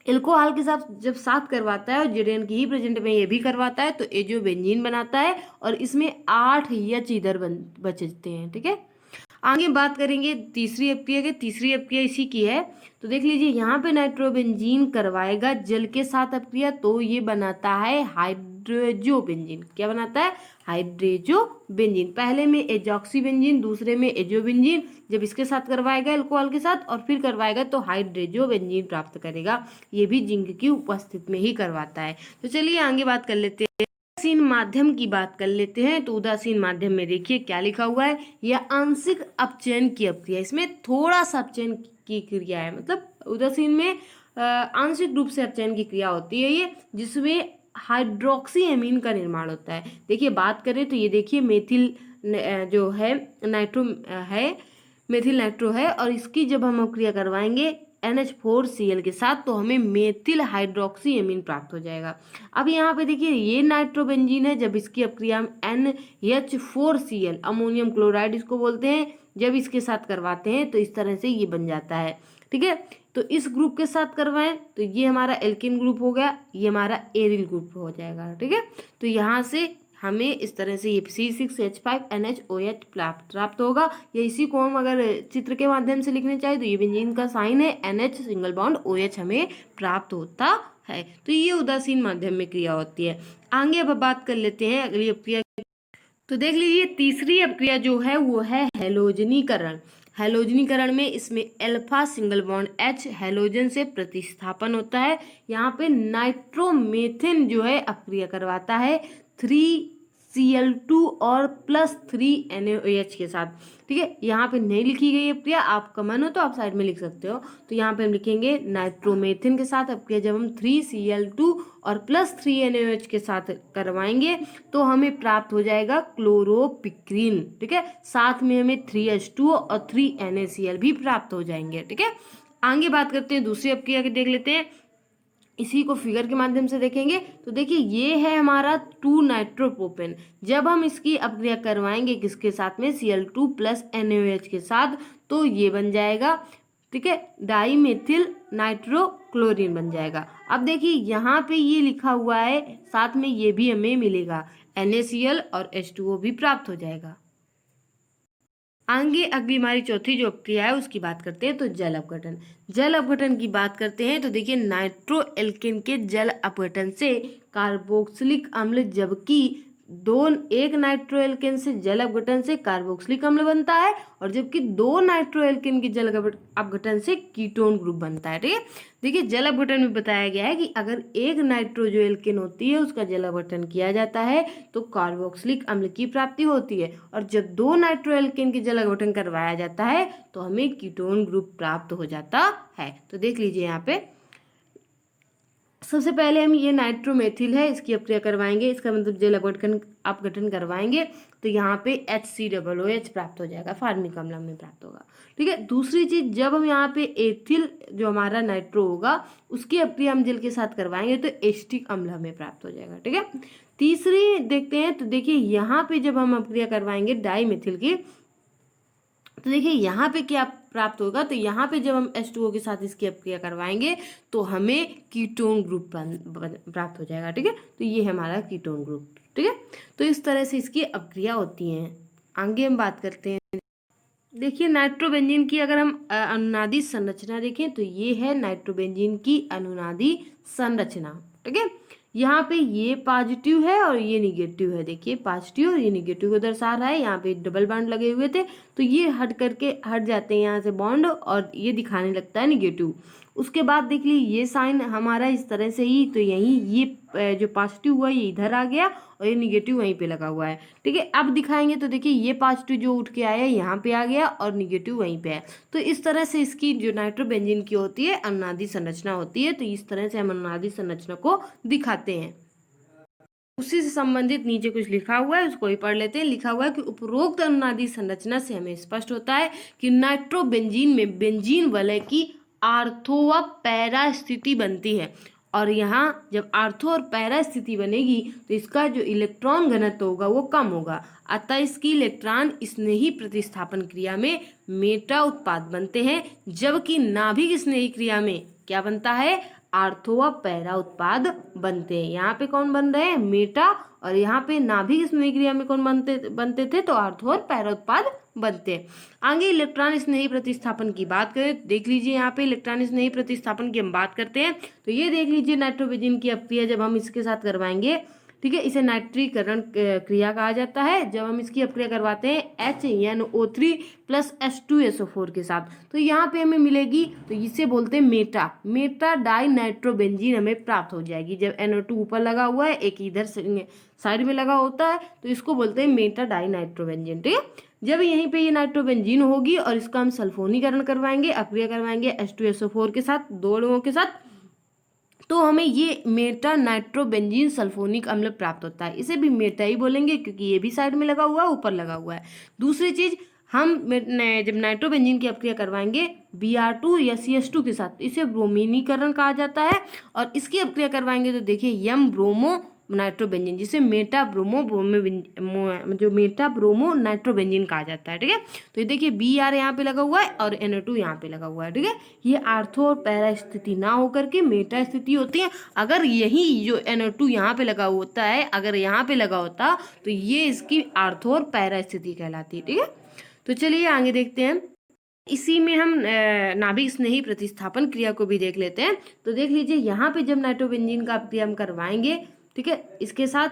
[SPEAKER 1] एल्कोहल के साथ जब साथ करवाता है और जेडेन की ही प्रेजेंट में ये भी करवाता है, तो ये जो बेंजीन बनाता है और इसमें 8H इधर बचते हैं। ठीक है, आगे बात करेंगे तीसरी अपक्रिया के। तीसरी अपक्रिया इसी की है, तो देख लीजिए यहाँ पे नाइट्रोबेंजीन करवाएगा जल के साथ अपक्रिया, तो ये बनाता है हाइड्रोजोबेंजीन। क्या बनाता है, हाइड्रोजोबेंजीन। पहले में एजॉक्सीबेंजीन, दूसरे में एजोबेंजीन, जब इसके साथ करवाएगा अल्कोहल के साथ और फिर करवाएगा तो हाइड्रोजोबेंजीन प्राप्त करेगा। ये भी जिंक की उपस्थिति में ही करवाता है। तो चलिए आगे बात कर लेते हैं, उदासीन माध्यम की बात कर लेते हैं। तो उदासीन माध्यम में देखिए क्या लिखा हुआ है, यह आंशिक अपचयन की अपक्रिया, इसमें थोड़ा सा अपचयन की क्रिया है, मतलब उदासीन में आंशिक रूप से अपचयन की क्रिया होती है ये, जिसमें हाइड्रोक्सी एमीन का निर्माण होता है। देखिए बात करें तो ये देखिए मेथिल जो है नाइट्रो है, मेथिल नाइट्रो है, और इसकी जब हम अपक्रिया करवाएंगे NH4Cl के साथ तो हमें मेथिल हाइड्रोक्सी एमीन प्राप्त हो जाएगा। अब यहाँ पे देखिए ये नाइट्रोबेंजीन है, जब इसकी अपक्रिया हम NH4Cl, अमोनियम क्लोराइड इसको बोलते हैं, जब इसके साथ करवाते हैं तो इस तरह से ये बन जाता है। ठीक है, तो इस ग्रुप के साथ करवाएं तो ये हमारा एल्किन ग्रुप हो गया, ये हमारा एरिल ग्रुप हो जाएगा। ठीक है, तो यहाँ से हमें इस तरह से ये C6H5NHOH प्राप्त होगा, या इसी को हम अगर चित्र के माध्यम से लिखने चाहे तो ये बेंजीन का साइन है, NH सिंगल बॉन्ड OH हमें प्राप्त होता है। तो ये उदासीन माध्यम में क्रिया होती है। आगे अब बात कर लेते हैं अगली अपक्रिया। तो देख लीजिए तीसरी अपक्रिया जो है वो है हैलोजनीकरण। हैलोजनीकरण में इसमें alpha single bond H halogen से प्रतिस्थापन होता है। यहाँ पे नाइट्रोमेथेन जो है अपक्रिया करवाता है 3Cl2 और +3NaOH के साथ। ठीक है, यहाँ पे नहीं लिखी गई अपक्रिया, आपका मन हो तो आप साइड में लिख सकते हो। तो यहाँ पे हम लिखेंगे नाइट्रोमेथेन के साथ अपक्रिया जब हम 3Cl2 और +3NaOH के साथ करवाएंगे तो हमें प्राप्त हो जाएगा क्लोरोपिक्रीन। ठीक है, साथ में हमें 3H2 और 3NaCl भी प्राप्त हो जाएंगे। ठीक है, आगे बात करते हैं दूसरी अपक्रिया की, देख लेते हैं, इसी को फिगर के माध्यम से देखेंगे। तो देखिए ये है हमारा 2 नाइट्रोप्रोपेन, जब हम इसकी अपक्रिया करवाएंगे किसके साथ में, Cl2 + NaOH के साथ, तो ये बन जाएगा, ठीक है, डाई मेथिल नाइट्रोक्लोरीन बन जाएगा। अब देखिए यहाँ पे ये लिखा हुआ है, साथ में ये भी हमें मिलेगा, NaCl और H2O भी प्राप्त हो जाएगा। आगे अगली हमारी चौथी जो अपक्रिया है उसकी बात करते हैं, तो जल अपघटन। जल अपघटन की बात करते हैं तो देखिए नाइट्रो एल्केन के जल अपघटन से कार्बोक्सिलिक अम्ल, जबकि एक नाइट्रो एल्केन से जल अपघटन से कार्बोक्सिलिक अम्ल बनता है, और जबकि 2 नाइट्रो एल्केन की जल अपघटन से कीटोन ग्रुप बनता है। ठीक है, देखिए जल अपघटन में बताया गया है कि अगर एक नाइट्रो जो एल्केन होती है उसका जल अपघटन किया जाता है तो कार्बोक्सिलिक अम्ल की प्राप्ति होती है, और जब 2 नाइट्रो एल्केन की जल अपघटन करवाया जाता है तो हमें कीटोन ग्रुप प्राप्त हो जाता है। तो देख लीजिए यहाँ पे सबसे पहले हम ये नाइट्रोमेथिल है, इसकी अपक्रिया करवाएंगे, इसका मतलब जल अपघटन करवाएंगे तो यहाँ पे HCOOH प्राप्त हो जाएगा, फार्मिक अम्ल हमें प्राप्त होगा। ठीक है, दूसरी चीज, जब हम यहाँ पे एथिल जो हमारा नाइट्रो होगा उसकी अपक्रिया हम जल के साथ करवाएंगे तो एस्टिक अम्ल हमें प्राप्त हो जाएगा। ठीक है, तीसरी देखते हैं, तो देखिए यहाँ पे जब हम अपक्रिया करवाएंगे डाई मेथिल की, तो देखिए यहाँ पे क्या प्राप्त होगा, तो यहाँ पे जब हम H2O के साथ इसकी अपक्रिया करवाएंगे तो हमें कीटोन ग्रुप प्राप्त हो जाएगा। ठीक है, तो ये है हमारा कीटोन ग्रुप। ठीक है, तो इस तरह से इसकी अपक्रिया होती हैं। आगे हम बात करते हैं, देखिए नाइट्रोबेंजीन की अगर हम अनुनादी संरचना देखें तो ये है नाइट्रोबेंजीन की अनुनादी संरचना। ठीक है, यहाँ पे ये पॉजिटिव है और ये निगेटिव है, देखिए पॉजिटिव और ये निगेटिव को दर्शा रहा है। यहाँ पे डबल बॉन्ड लगे हुए थे तो ये हट जाते हैं यहाँ से बॉन्ड, और ये दिखाने लगता है निगेटिव। उसके बाद देख लीजिए ये साइन हमारा इस तरह से ही, तो यहीं ये जो पॉजिटिव हुआ ये इधर आ गया और ये निगेटिव वहीं पे लगा हुआ है। ठीक है, अब दिखाएंगे तो देखिए ये पॉजिटिव जो उठ के आया यहाँ पे आ गया और निगेटिव वहीं पे है। तो इस तरह से इसकी जो नाइट्रोबेंजीन की होती है अनुनादी संरचना होती है। तो इस तरह से हम अनुनादी संरचना को दिखाते हैं। उसी से संबंधित नीचे कुछ लिखा हुआ है, उसको ही पढ़ लेते हैं। लिखा हुआ है कि उपरोक्त अनुनादी संरचना से हमें स्पष्ट होता है कि नाइट्रोबेंजीन में बेंजीन वलय की आर्थो व पैरा स्थिति बनती है। और यहाँ जब आर्थो और पैरा स्थिति बनेगी तो इसका जो इलेक्ट्रॉन घनत्व होगा वो कम होगा, अतः इसकी इलेक्ट्रॉन स्नेही प्रतिस्थापन क्रिया में मेटा उत्पाद बनते हैं, जबकि नाभिक स्नेही क्रिया में क्या बनता है, आर्थो व पैरा उत्पाद बनते हैं। यहाँ पे कौन बन रहे हैं, मेटा, और यहाँ पे नाभिक स्नेही क्रिया में कौन बनते थे, तो आर्थो और पैरा उत्पाद बनते हैं। आगे इलेक्ट्रॉन स्नेही प्रतिस्थापन की बात करें, देख लीजिए यहाँ पे इलेक्ट्रॉन स्नेही प्रतिस्थापन की हम बात करते हैं तो ये देख लीजिए नाइट्रोबेंजीन की अपक्रिया जब हम इसके साथ करवाएंगे, ठीक है, इसे नाइट्रीकरण क्रिया कहा जाता है। जब हम इसकी अपक्रिया करवाते हैं HNO3 प्लस H2SO4 के साथ, तो यहाँ पे हमें मिलेगी, तो इसे बोलते हैं मेटा डाई नाइट्रोबेंजीन हमें प्राप्त हो जाएगी। जब NO2 ऊपर लगा हुआ है, एक इधर साइड में लगा होता है, तो इसको बोलते हैं मेटा डाई नाइट्रोबेंजीन। ठीक है, जब यहीं पे ये नाइट्रोबेंजीन होगी और इसका हम सल्फोनीकरण करवाएंगे, अपक्रिया करवाएंगे H2SO4 के साथ, 2 अणुओं के साथ, तो हमें ये मेटा नाइट्रोबेंजीन सल्फोनिक अम्ल प्राप्त होता है। इसे भी मेटा ही बोलेंगे क्योंकि ये भी साइड में लगा हुआ है, ऊपर लगा हुआ है। दूसरी चीज, हम जब नाइट्रोबेंजीन की अपक्रिया करवाएंगे Br2 या CH2 के साथ, इसे ब्रोमीनीकरण कहा जाता है। और इसकी अपक्रिया करवाएंगे तो देखिए यम ब्रोमो नाइट्रोबेंजीन, जिसे मेटा ब्रोमो जो मेटा ब्रोमो नाइट्रोबेंजीन कहा जाता है। ठीक है, तो ये देखिए Br यहाँ पे लगा हुआ है और NO2 यहाँ पे लगा हुआ है। ठीक है, ये आर्थो और पैरा स्थिति ना होकर के मेटा स्थिति होती है। अगर यही जो NO2 यहाँ पे लगा होता है, अगर यहाँ पे लगा होता तो ये इसकी आर्थो और पैरा स्थिति कहलाती है। ठीक है, तो चलिए आगे देखते हैं। इसी में हम नाभिक स्नेही प्रतिस्थापन क्रिया को भी देख लेते हैं। तो देख लीजिए यहाँ पे जब नाइट्रोबेंजीन का अपक्रिया हम करवाएंगे, ठीक है, इसके साथ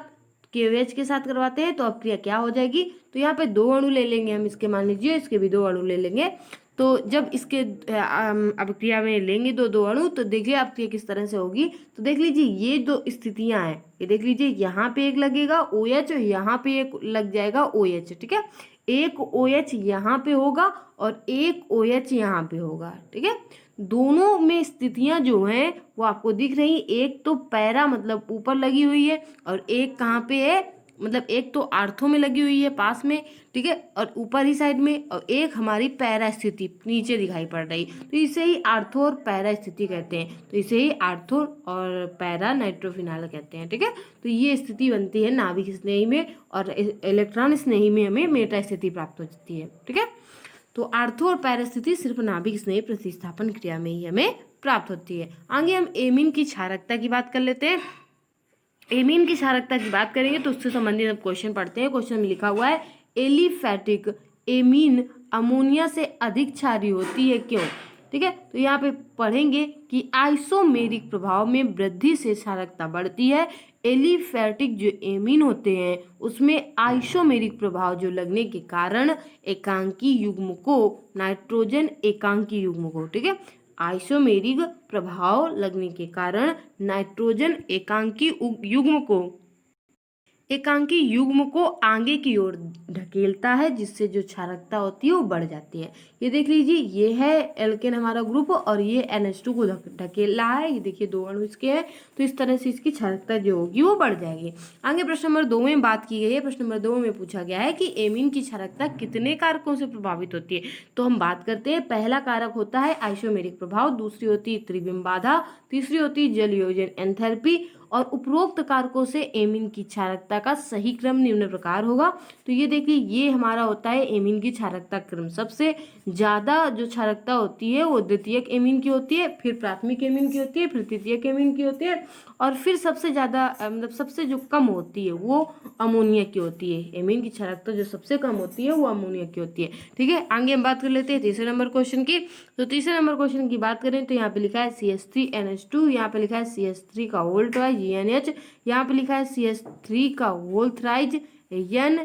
[SPEAKER 1] KOH के साथ करवाते हैं तो अपक्रिया क्या हो जाएगी, तो यहाँ पे 2 अणु ले लेंगे हम, इसके मान लीजिए इसके भी 2 अणु ले लेंगे। तो जब इसके अपक्रिया में लेंगे 2 अणु, तो देखिए अपक्रिया किस तरह से होगी। तो देख लीजिए ये 2 स्थितियां हैं, ये देख लीजिए यहाँ पे एक लगेगा OH, यहाँ पे एक लग जाएगा OH। ठीक है, एक OH यहाँ पे होगा और एक OH यहाँ पे होगा। ठीक है, दोनों में स्थितियां जो हैं वो आपको दिख रही, एक तो पैरा मतलब ऊपर लगी हुई है और एक कहाँ पे है, मतलब एक तो आर्थो में लगी हुई है पास में, ठीक है, और ऊपर ही साइड में, और एक हमारी पैरा स्थिति नीचे दिखाई पड़ रही। तो इसे ही आर्थो और पैरा स्थिति कहते हैं। तो इसे ही आर्थो और पैरा नाइट्रोफिनाल कहते हैं। ठीक है, तो ये स्थिति बनती है नाभिक स्नेही में, और इलेक्ट्रॉन स्नेही में हमें मेटा स्थिति प्राप्त हो जाती है। ठीक है, तो आर्थो और पैरा स्थिति सिर्फ नाभिक स्नेही प्रतिस्थापन क्रिया में ही हमें प्राप्त होती है। आगे हम एमीन की क्षारकता की बात कर लेते हैं। एमीन की क्षारकता की बात करेंगे तो उससे संबंधित अब क्वेश्चन पढ़ते हैं। क्वेश्चन में लिखा हुआ है एलिफैटिक एमीन अमोनिया से अधिक क्षारीय होती है, क्यों। ठीक है, तो यहाँ पे पढ़ेंगे कि आइसोमेरिक प्रभाव में वृद्धि से क्षारकता बढ़ती है। एलिफैटिक जो एमीन होते हैं उसमें आइसोमेरिक प्रभाव जो लगने के कारण एकांकी युग्म को, नाइट्रोजन एकांकी युग्म को, ठीक है, आइसोमेरिक प्रभाव लगने के कारण नाइट्रोजन एकांकी युग्म को आगे की ओर ढकेलता है, जिससे जो क्षारकता होती है वो बढ़ जाती है। ये देख लीजिए, ये है एल्केन हमारा ग्रुप और ये NH2 को ढकेल रहा है। ये देखिए 2 अणु इसके हैं, तो इस तरह से इसकी क्षारकता जो होगी वो बढ़ जाएगी। आगे प्रश्न नंबर 2 में बात की गई है। प्रश्न नंबर 2 में पूछा गया है कि एमीन की क्षारकता कितने कारकों से प्रभावित होती है। तो हम बात करते हैं, पहला कारक होता है आइसोमेरिक प्रभाव, दूसरी होती है त्रिविम बाधा, तीसरी होती है जलयोजन एंथैल्पी, और उपरोक्त कारकों से एमीन की क्षारकता का सही क्रम निम्न प्रकार होगा। तो ये देखिए, ये हमारा होता है एमीन की क्षारकता क्रम। सबसे ज्यादा जो क्षारकता होती है वो द्वितीयक एमीन की होती है, फिर प्राथमिक एमीन की होती है, फिर तृतीयक एमीन की होती है, और फिर सबसे ज्यादा मतलब सबसे जो कम होती है वो अमोनिया की होती है। एमीन की क्षारकता जो सबसे कम होती है वो अमोनिया की होती है। ठीक है, आगे हम बात कर लेते हैं तीसरे नंबर क्वेश्चन की। तो तीसरे नंबर क्वेश्चन की बात करें तो यहाँ पे लिखा है CH3NH2, यहाँ पे लिखा है CH3 का होल ट्वाइज NH, यहाँ पे लिखा है CH3 का होल थ्राइज N,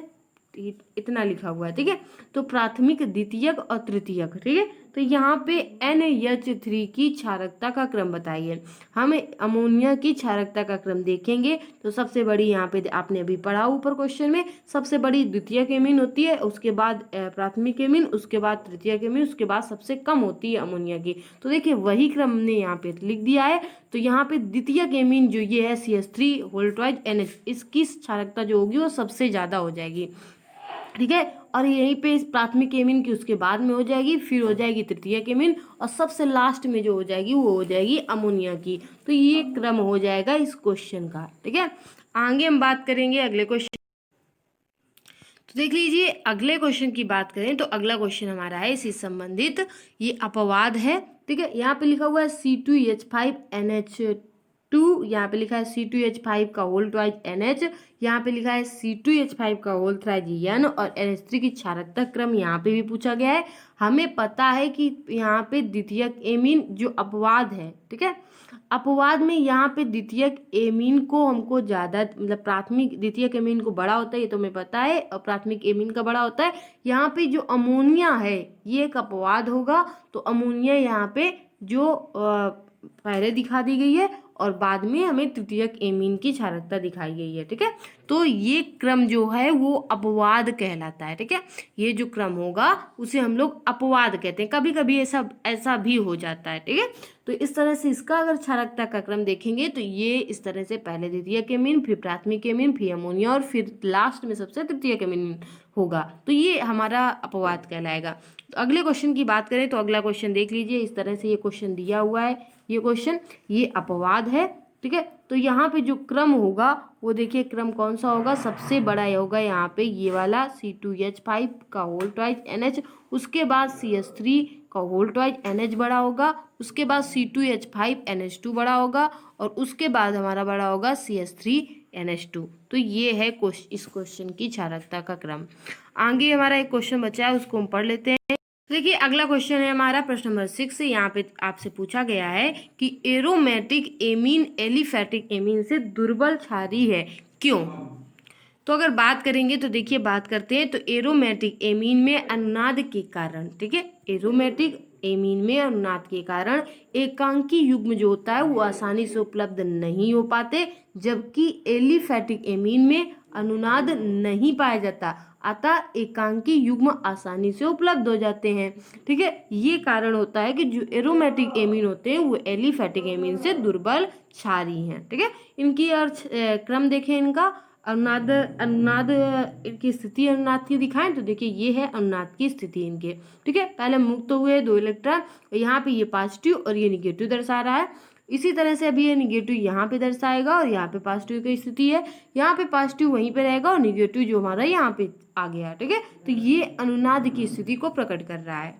[SPEAKER 1] इतना लिखा हुआ है। ठीक है, तो प्राथमिक, द्वितीयक और तृतीयक, ठीक है, तो यहाँ पे NH3 की क्षारकता का क्रम बताइए। हमें अमोनिया की क्षारकता का क्रम देखेंगे तो सबसे बड़ी यहाँ पे आपने अभी पढ़ा ऊपर क्वेश्चन में, सबसे बड़ी द्वितीयक एमीन होती है, उसके बाद प्राथमिक एमीन, उसके बाद तृतीयक एमीन, उसके बाद सबसे कम होती है अमोनिया की। तो देखिए वही क्रम हमने यहाँ पे लिख दिया है। तो यहाँ पे द्वितीयक एमीन जो ये है CH3 होल ट्वाइस NH, इसकी क्षारकता जो होगी वो सबसे ज़्यादा हो जाएगी, ठीक है। और यहीं पे इस प्राथमिक एमीन की उसके बाद में हो जाएगी, फिर हो जाएगी तृतीयक एमीन, और सबसे लास्ट में जो हो जाएगी वो हो जाएगी अमोनिया की। तो ये क्रम हो जाएगा इस क्वेश्चन का, ठीक है। आगे हम बात करेंगे अगले क्वेश्चन। तो देख लीजिए अगले क्वेश्चन की बात करें तो अगला क्वेश्चन हमारा है इसी संबंधित, ये अपवाद है, ठीक है। यहाँ पे लिखा हुआ है C2H5NH2, यहाँ पे लिखा है C2H5 का होल ट्वाइस NH, यहाँ पे लिखा है C2H5 का होल थ्राइस N, और NH3 की क्षारकता क्रम यहाँ पे भी पूछा गया है। हमें पता है कि यहाँ पे द्वितीयक एमीन जो अपवाद है, ठीक है, अपवाद में यहाँ पे द्वितीयक एमीन को हमको ज़्यादा, मतलब प्राथमिक द्वितीयक एमीन को बड़ा होता है, ये तो हमें पता है, और प्राथमिक एमीन का बड़ा होता है। यहाँ पे जो अमोनिया है ये एक अपवाद होगा, तो अमोनिया यहाँ पे जो पहले दिखा दी गई है और बाद में हमें तृतीयक एमीन की क्षारकता दिखाई गई है, ठीक है। तो ये क्रम जो है वो अपवाद कहलाता है, ठीक है। ये जो क्रम होगा उसे हम लोग अपवाद कहते हैं, कभी कभी ऐसा भी हो जाता है, ठीक है। तो इस तरह से इसका अगर क्षारकता का क्रम देखेंगे तो ये इस तरह से पहले द्वितीयक एमीन, फिर प्राथमिक एमीन, फिर अमोनिया, और फिर लास्ट में सबसे तृतीयक एमीन होगा। तो ये हमारा अपवाद कहलाएगा। तो अगले क्वेश्चन की बात करें तो अगला क्वेश्चन देख लीजिए, इस तरह से ये क्वेश्चन दिया हुआ है, ये क्वेश्चन ये अपवाद है, ठीक है। तो यहाँ पे जो क्रम होगा वो देखिए क्रम कौन सा होगा, सबसे बड़ा ये होगा यहाँ पे ये वाला C2H5 का होल ट्वाइस NH, उसके बाद CH3 का होल ट्वाइस NH बड़ा होगा, उसके बाद C2H5NH2 बड़ा होगा, और उसके बाद हमारा बड़ा होगा CH3NH2। तो ये है इस क्वेश्चन की क्षारकता का क्रम। आगे हमारा एक क्वेश्चन बचा है, उसको हम पढ़ लेते हैं। देखिए अगला क्वेश्चन है हमारा प्रश्न नंबर 6। यहाँ पे आपसे पूछा गया है कि एरोमेटिक एमीन एलिफैटिक एमीन से दुर्बल क्षारीय है, क्यों? तो अगर बात करेंगे तो देखिए बात करते हैं, तो एरोमेटिक एमीन में अनुनाद के कारण, ठीक है, एरोमेटिक एमीन में अनुनाद के कारण एकांकी युग्म जो होता है वो आसानी से उपलब्ध नहीं हो पाते, जबकि एलिफैटिक एमीन में अनुनाद नहीं पाया जाता, अतः एकांकी युग्म आसानी से उपलब्ध हो जाते हैं, ठीक है। ये कारण होता है कि जो एरोमेटिक एमीन होते हैं वो एलिफैटिक एमीन से दुर्बल क्षारीय हैं, ठीक है। इनकी अर्थ क्रम देखें, इनका अनुनाद की स्थिति अनुनाद की दिखाएं तो देखिए ये है अनुनाद की स्थिति इनके, ठीक है। पहले मुक्त हुए 2 इलेक्ट्रॉन, यहाँ पे ये पॉजिटिव और ये निगेटिव दर्शा रहा है। इसी तरह से अभी ये निगेटिव यहाँ पे दर्शाएगा और यहाँ पे पॉजिटिव की स्थिति है, यहाँ पे पॉजिटिव वहीं पे रहेगा और निगेटिव जो हमारा यहाँ पे आ गया, ठीक है। तो ये अनुनाद की स्थिति को प्रकट कर रहा है।